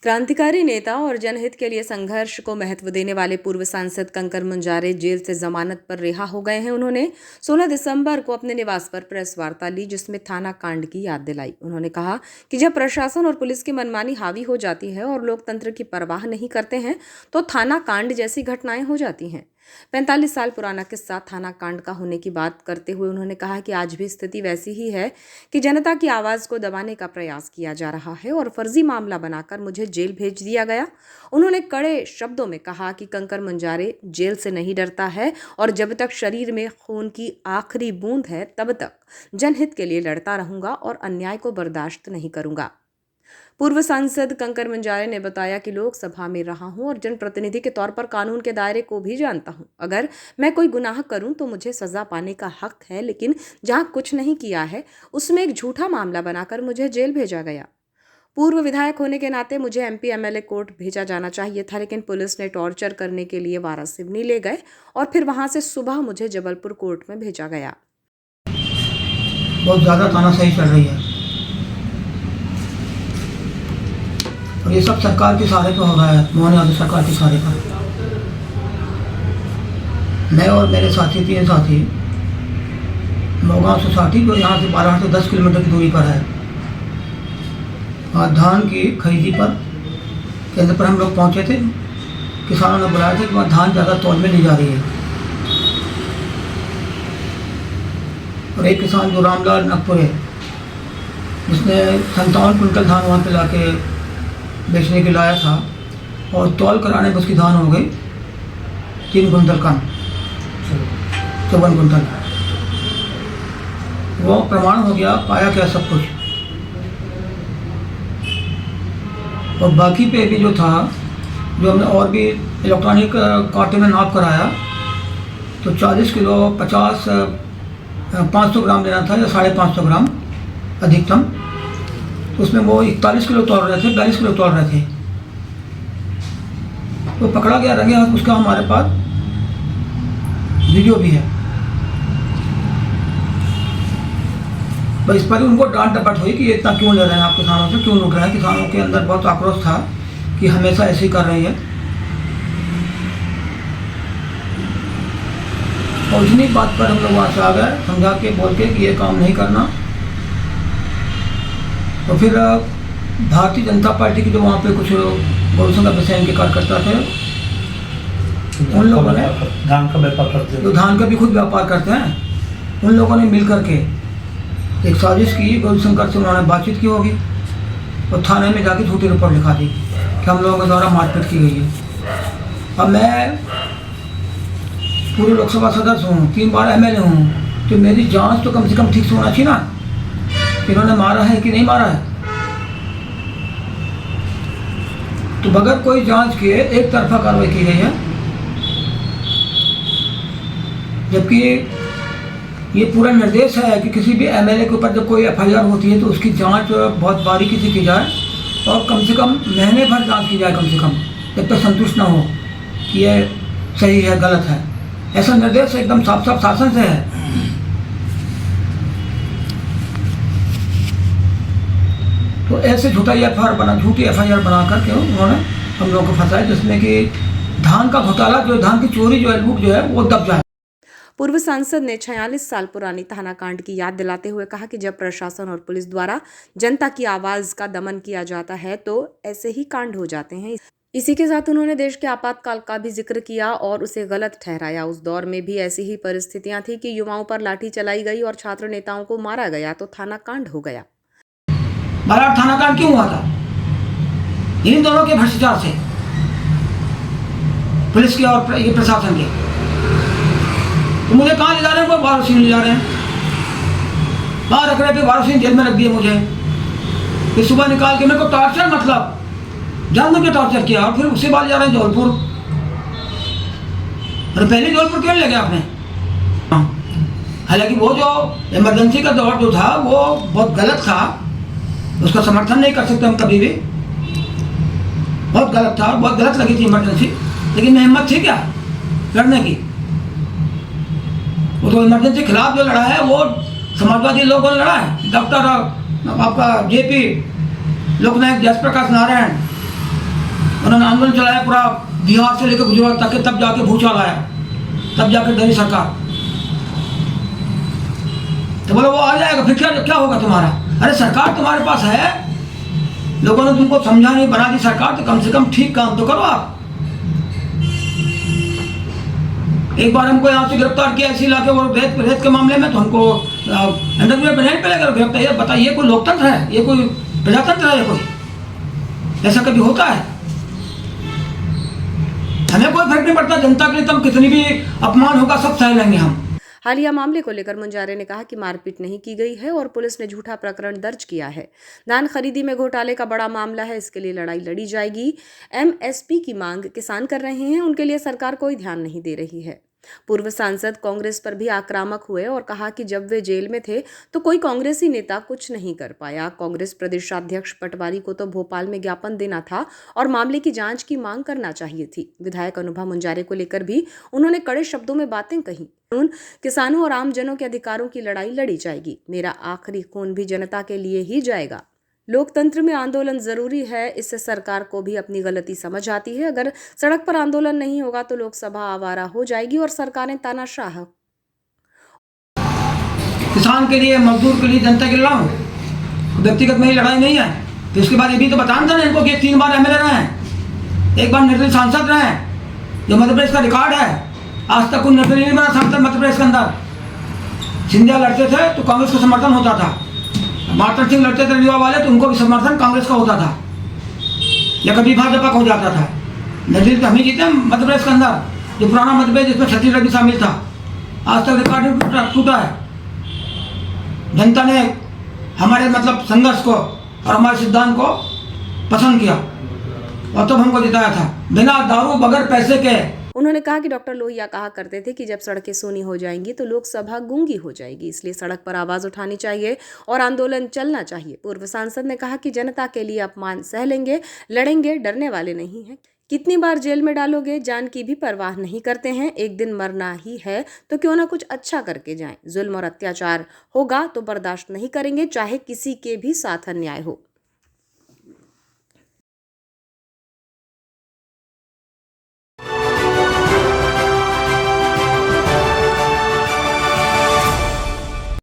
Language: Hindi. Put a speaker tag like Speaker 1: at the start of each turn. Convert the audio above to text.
Speaker 1: क्रांतिकारी नेता और जनहित के लिए संघर्ष को महत्व देने वाले पूर्व सांसद कंकर मुंजारे जेल से जमानत पर रिहा हो गए हैं। उन्होंने 16 दिसंबर को अपने निवास पर प्रेस वार्ता ली, जिसमें थाना कांड की याद दिलाई। उन्होंने कहा कि जब प्रशासन और पुलिस की मनमानी हावी हो जाती है और लोकतंत्र की परवाह नहीं करते हैं तो थाना कांड जैसी घटनाएं हो जाती हैं। 45 साल पुराना किस्सा थाना कांड का होने की बात करते हुए उन्होंने कहा कि आज भी स्थिति वैसी ही है कि जनता की आवाज़ को दबाने का प्रयास किया जा रहा है और फर्जी मामला बनाकर मुझे जेल भेज दिया गया। उन्होंने कड़े शब्दों में कहा कि कंकर मुंजारे जेल से नहीं डरता है और जब तक शरीर में खून की आखिरी बूंद है तब तक जनहित के लिए लड़ता रहूंगा और अन्याय को बर्दाश्त नहीं करूंगा। पूर्व सांसद कंकर मुंजारे ने बताया कि लोकसभा में रहा हूं और जनप्रतिनिधि के तौर पर कानून के दायरे को भी जानता हूं। अगर मैं कोई गुनाह करूं तो मुझे सजा पाने का हक है, लेकिन जहां कुछ नहीं किया है उसमें एक झूठा मामला बनाकर मुझे जेल भेजा गया। पूर्व विधायक होने के नाते मुझे एमपी एमएलए कोर्ट भेजा जाना चाहिए था, लेकिन पुलिस ने टॉर्चर करने के लिए वारासिवनी ले गए और फिर वहां से सुबह मुझे जबलपुर कोर्ट में भेजा गया।
Speaker 2: बहुत ज़्यादा तानाशाही चल रही है और ये सब सरकार के सहारे पे हो रहा है, मोहन यादव सरकार के सहारे पर। मैं और मेरे साथी 3 साथी नौगांव सोसाइटी जो यहाँ से 12 से 10 किलोमीटर की दूरी पर है, वहाँ धान की खरीदी पर केंद्र पर हम लोग पहुँचे थे। किसानों ने बुलाया था कि वहाँ धान ज़्यादा तौल में ली जा रही है और एक किसान जो रामलाल नकपुर है, जिसने 57 कुंटल धान वहाँ पे ला के बेचने के लाया था और तौल कराने में उसकी धान हो गई 3 कुंटल कम, 54 कुंटल। वो प्रमाण हो गया, पाया क्या सब कुछ। और बाकी पे भी जो था, जो हमने और भी इलेक्ट्रॉनिक कांटे में नाप कराया तो 40 किलो 500 ग्राम लेना था या 550 ग्राम अधिकतम। उसमें वो 41 किलो तोड़ रहे थे, 42 किलो तोड़ रहे थे। तो पकड़ा गया रंगे हाथ, उसका हमारे पास वीडियो भी है। बस इस पर उनको डांट डपट हुई कि ये इतना क्यों ले रहे हैं आप किसानों से, क्यों लूट रहे हैं। किसानों के अंदर बहुत आक्रोश था कि हमेशा ऐसे ही कर रही है। और इतनी बात पर हम लोग वहाँ से आ गए, समझा के बोल के कि ये काम नहीं करना। तो फिर भारतीय जनता पार्टी की जो वहाँ पे कुछ गौरसंघ के कार्यकर्ता थे, उन लोगों ने
Speaker 3: धान का व्यापार करते हैं,
Speaker 2: जो धान का भी खुद व्यापार करते हैं, उन लोगों ने मिल करके एक साजिश की। गौरशंकर से उन्होंने बातचीत की होगी और थाने में जाके झूठी रिपोर्ट लिखा दी कि हम लोगों के द्वारा मारपीट की गई है। अब मैं पूरे लोकसभा सदस्य हूँ, 3 बार एमएलए हूँ, तो मेरी जांच तो कम से कम ठीक से होना चाहिए ना, इन्होंने मारा है कि नहीं मारा है। तो बगैर कोई जांच के एक तरफा कार्रवाई की गई है, जबकि ये पूरा निर्देश है कि किसी भी एमएलए के ऊपर जब कोई एफआईआर होती है तो उसकी जांच बहुत बारीकी से की जाए और कम से कम महीने भर जांच की जाए, कम से कम, जब तक संतुष्ट ना हो कि ये सही है गलत है। ऐसा निर्देश एकदम साफ साफ शासन से है। तो ऐसे झूठी एफआईआर बना करके उन्होंने हम लोगों को फंसाया, जिसमें कि धान का घोटाला, जो धान की चोरी जो है, लूट जो है, वो दब जाए।
Speaker 1: पूर्व सांसद ने 46 साल पुरानी थाना कांड की याद दिलाते हुए कहा कि जब प्रशासन और पुलिस द्वारा जनता की आवाज का दमन किया जाता है तो ऐसे ही कांड हो जाते हैं। इसी के साथ उन्होंने देश के आपातकाल का भी जिक्र किया और उसे गलत ठहराया। उस दौर में भी ऐसी ही परिस्थितियां थी कि युवाओं पर लाठी चलाई गई और छात्र नेताओं को मारा गया तो थाना कांड हो गया।
Speaker 2: बारात थाना कांड क्यों हुआ था? इन दोनों के भ्रष्टाचार से, पुलिस के और ये प्रशासन के। तो मुझे कहाँ ले जा रहे हैं? कोई वाराणसी ले जा रहे हैं, वहाँ रख रहे थे, वाराणसी जेल में रख दिए मुझे। फिर सुबह निकाल के मेरे को टॉर्चर, मतलब जानबूझ के टॉर्चर किया और फिर उसके बाद जा रहे हैं जबलपुर। और पहले जबलपुर क्यों ले गया आपने? हालांकि वो जो इमरजेंसी का दौर जो था वो बहुत गलत था, उसका समर्थन नहीं कर सकते हम कभी भी। बहुत गलत था, बहुत गलत लगी थी इमरजेंसी, लेकिन मैं हिम्मत थी क्या लड़ने की? वो तो इमरजेंसी के खिलाफ जो लड़ा है वो समाजवादी लोगों ने लड़ा है। डॉक्टर आपका जेपी लोकनायक, जयप्रकाश नारायण, उन्होंने आंदोलन चलाया पूरा बिहार से लेकर गुजरात तक के, तब जाके भूचाल आया, तब जाके डरी सरकार। तो बोलो वो आ जाएगा, फिर क्या होगा तुम्हारा? अरे सरकार तुम्हारे पास है, लोगों ने तुमको समझा नहीं, बना दी सरकार, तो कम से कम ठीक काम तो करो आप। एक बार हमको यहाँ से गिरफ्तार किया इसी इलाके और रेत के मामले में, तो हमको अंडरग्राउंड बनाने पे लेकर गिरफ्तार। बताइए कोई लोकतंत्र है? ये कोई प्रजातंत्र है? ये कोई ऐसा कभी होता है? हमें कोई फर्क नहीं पड़ता, जनता के लिए तुम कितनी भी अपमान होगा सब सह लेंगे हम।
Speaker 1: हालिया मामले को लेकर मुंजारे ने कहा कि मारपीट नहीं की गई है और पुलिस ने झूठा प्रकरण दर्ज किया है। धान खरीदी में घोटाले का बड़ा मामला है, इसके लिए लड़ाई लड़ी जाएगी। एमएसपी की मांग किसान कर रहे हैं, उनके लिए सरकार कोई ध्यान नहीं दे रही है। पूर्व सांसद कांग्रेस पर भी आक्रामक हुए और कहा कि जब वे जेल में थे तो कोई कांग्रेसी नेता कुछ नहीं कर पाया। कांग्रेस प्रदेशाध्यक्ष पटवारी को तो भोपाल में ज्ञापन देना था और मामले की जांच की मांग करना चाहिए थी। विधायक अनुभा मुंजारे को लेकर भी उन्होंने कड़े शब्दों में बातें कही। किसानों और आमजनों के अधिकारों की लड़ाई लड़ी जाएगी। मेरा आखिरी खून भी जनता के लिए ही जाएगा। लोकतंत्र में आंदोलन जरूरी है, इससे सरकार को भी अपनी गलती समझ आती है। अगर सड़क पर आंदोलन नहीं होगा तो लोकसभा आवारा हो जाएगी और सरकारें तानाशाह।
Speaker 2: किसान के लिए, मजदूर के लिए, जनता के लिए लड़ाऊं, व्यक्तिगत मेरी लड़ाई नहीं है। तो इसके बाद ये भी तो बताना था ना इनको कि 3 बार एमएलए रहे हैं, 1 बार निर्दलीय सांसद रहे हैं, जो मध्य प्रदेश का रिकॉर्ड है। आज तक कोई निर्दलीय नहीं बना सांसद मध्य प्रदेश के अंदर। सिंधिया लड़ते थे तो कांग्रेस का समर्थन होता था, मार्तन सिंह लड़ते थे युवा वाले तो उनको भी समर्थन कांग्रेस का होता था, या कभी भाजपा का हो जाता था। निर्दलीय तो हम ही जीते मध्य प्रदेश के अंदर, जो पुराना मध्य प्रदेश जिसमें छत्तीसगढ़ भी शामिल था। आज तक रिकॉर्ड टूटा है। जनता ने हमारे संघर्ष को और हमारे सिद्धांत को पसंद किया और तब हमको जिताया था, बिना दारू बगैर पैसे के।
Speaker 1: उन्होंने कहा कि डॉक्टर लोहिया कहा करते थे कि जब सड़कें सूनी हो जाएंगी तो लोकसभा गूंगी हो जाएगी, इसलिए सड़क पर आवाज उठानी चाहिए और आंदोलन चलना चाहिए। पूर्व सांसद ने कहा कि जनता के लिए अपमान सह लेंगे, लड़ेंगे, डरने वाले नहीं हैं। कितनी बार जेल में डालोगे, जान की भी परवाह नहीं करते हैं। एक दिन मरना ही है तो क्यों ना कुछ अच्छा करके जाएं। जुल्म और अत्याचार होगा तो बर्दाश्त नहीं करेंगे, चाहे किसी के भी साथ अन्याय हो।